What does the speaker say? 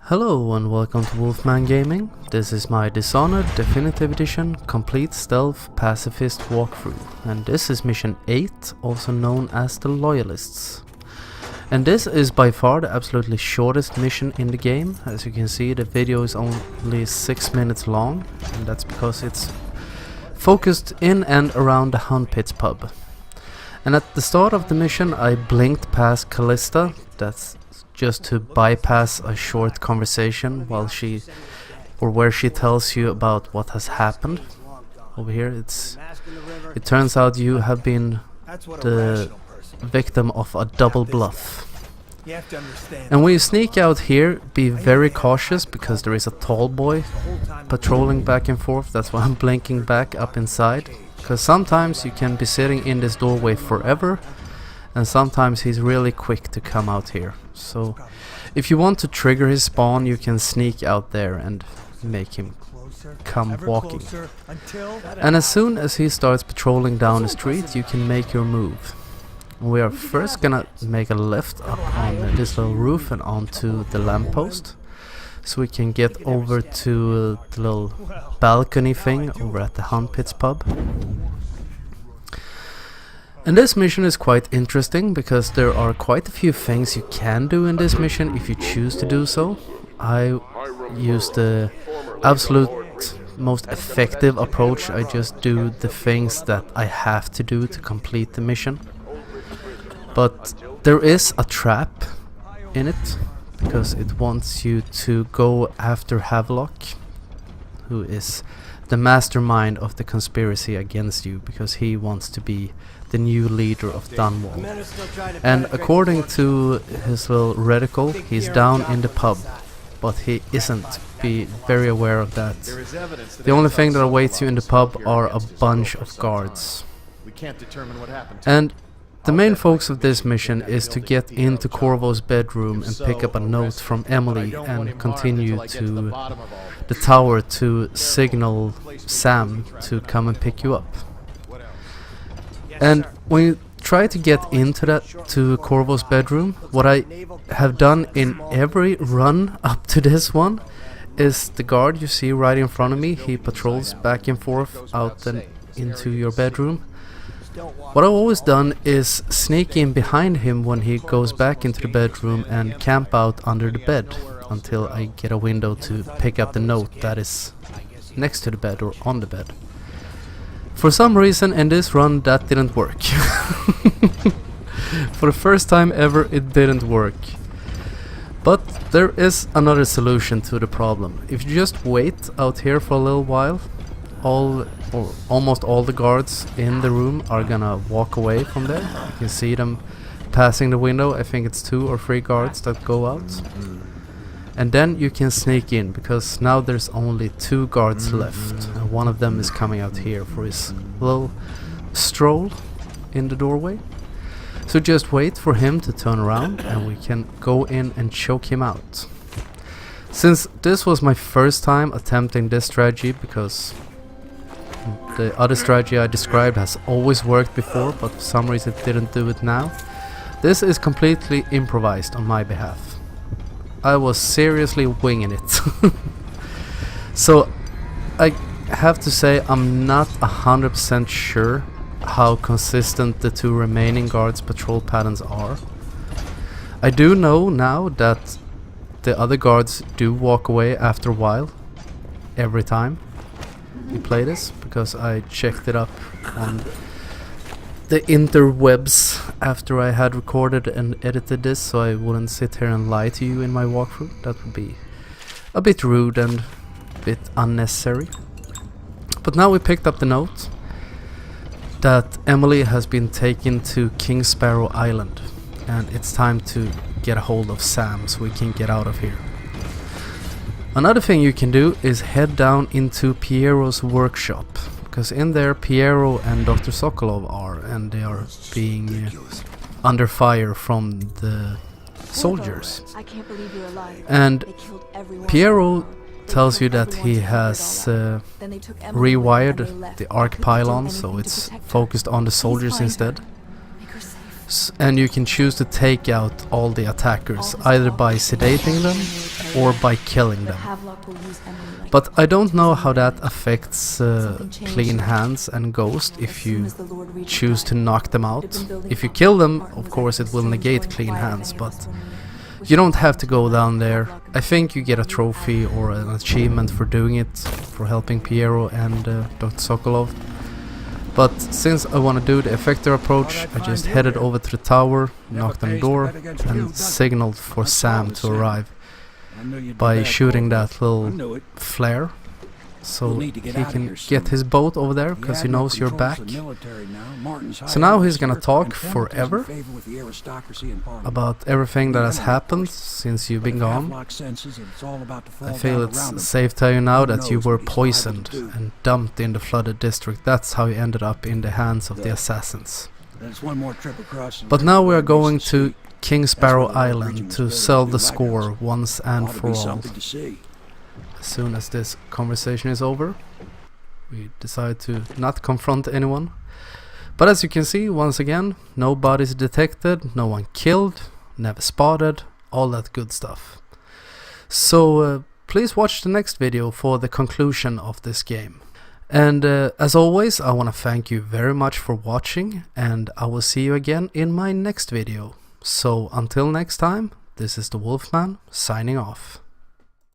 Hello and welcome to Wolfman Gaming. This is my Dishonored Definitive Edition Complete Stealth Pacifist walkthrough, and this is mission 8, also known as the Loyalists. And this is by far the absolutely shortest mission in the game. As you can see, the video is only 6 minutes long, and that's because it's focused in and around the Hound Pits pub. And at the start of the mission I blinked past Callista. That's just to bypass a short conversation while where she tells you about what has happened. Over here it turns out you have been the victim of a double bluff. And when you sneak out here, be very cautious because there is a tall boy patrolling back and forth. That's why I'm blinking back up inside, because sometimes you can be sitting in this doorway forever, and sometimes he's really quick to come out here. So if you want to trigger his spawn, you can sneak out there and make him come walking. And as soon as he starts patrolling down the street, you can make your move. We are first gonna make a left up on this little roof and onto the lamppost, so we can get over to the little balcony thing over at the Hound Pits pub. And this mission is quite interesting because there are quite a few things you can do in this mission if you choose to do so. I use the absolute most effective approach. I just do the things that I have to do to complete the mission. But there is a trap in it because it wants you to go after Havelock, who is the mastermind of the conspiracy against you, because he wants to be the new leader of Dunwall. And according to his little reticle, he's down in the pub, but he isn't. Be very aware of that. The only thing that awaits you in the pub are a bunch of guards. And the main focus of this mission is to get into Corvo's bedroom and pick up a note from Emily and continue to the tower to signal Sam to come and pick you up. And when you try to get into Corvo's bedroom, what I have done in every run up to this one is the guard you see right in front of me. He patrols back and forth out and into your bedroom. What I've always done is sneak in behind him when he goes back into the bedroom and camp out under the bed until I get a window to pick up the note that is next to the bed or on the bed. For some reason in this run that didn't work. For the first time ever it didn't work. But there is another solution to the problem. If you just wait out here for a little while, almost all the guards in the room are gonna walk away from there. You can see them passing the window. I think it's 2 or 3 guards that go out. And then you can sneak in, because now there's only 2 guards left, and one of them is coming out here for his little stroll in the doorway. So just wait for him to turn around and we can go in and choke him out. Since this was my first time attempting this strategy, because the other strategy I described has always worked before, but for some reason it didn't do it now, this is completely improvised on my behalf. I was seriously winging it. So I have to say I'm not 100% sure how consistent the 2 remaining guards' patrol patterns are. I do know now that the other guards do walk away after a while, every time we play this, because I checked it up on the interwebs after I had recorded and edited this, so I wouldn't sit here and lie to you in my walkthrough. That would be a bit rude and a bit unnecessary. But now we picked up the note that Emily has been taken to King Sparrow Island, and it's time to get a hold of Sam so we can get out of here. Another thing you can do is head down into Piero's workshop, because in there Piero and Dr. Sokolov are, and they are being under fire from the soldiers. And Piero tells you that he has rewired the arc pylon so it's focused on the soldiers instead. And you can choose to take out all the attackers, either by sedating them or by killing them. But I don't know how that affects Clean Hands and Ghost if you choose to knock them out. If you kill them, of course it will negate Clean Hands, but you don't have to go down there. I think you get a trophy or an achievement for doing it, for helping Piero and Dr. Sokolov. But since I want to do the effector approach, I just headed over to the tower, knocked on the door, and signaled for Sam to arrive by shooting that little flare. So he can get his boat over there, because he knows you're back. So now he's gonna talk forever about everything that has happened since you've been gone. I feel it's safe to tell you now that you were poisoned and dumped in the flooded district. That's how you ended up in the hands of the assassins. But now we are going to King Sparrow Island to settle the score once and for all. As soon as this conversation is over, we decide to not confront anyone. But as you can see, once again, no bodies detected, no one killed, never spotted, all that good stuff. So please watch the next video for the conclusion of this game. And as always, I want to thank you very much for watching, and I will see you again in my next video. So until next time, this is the Wolfman signing off.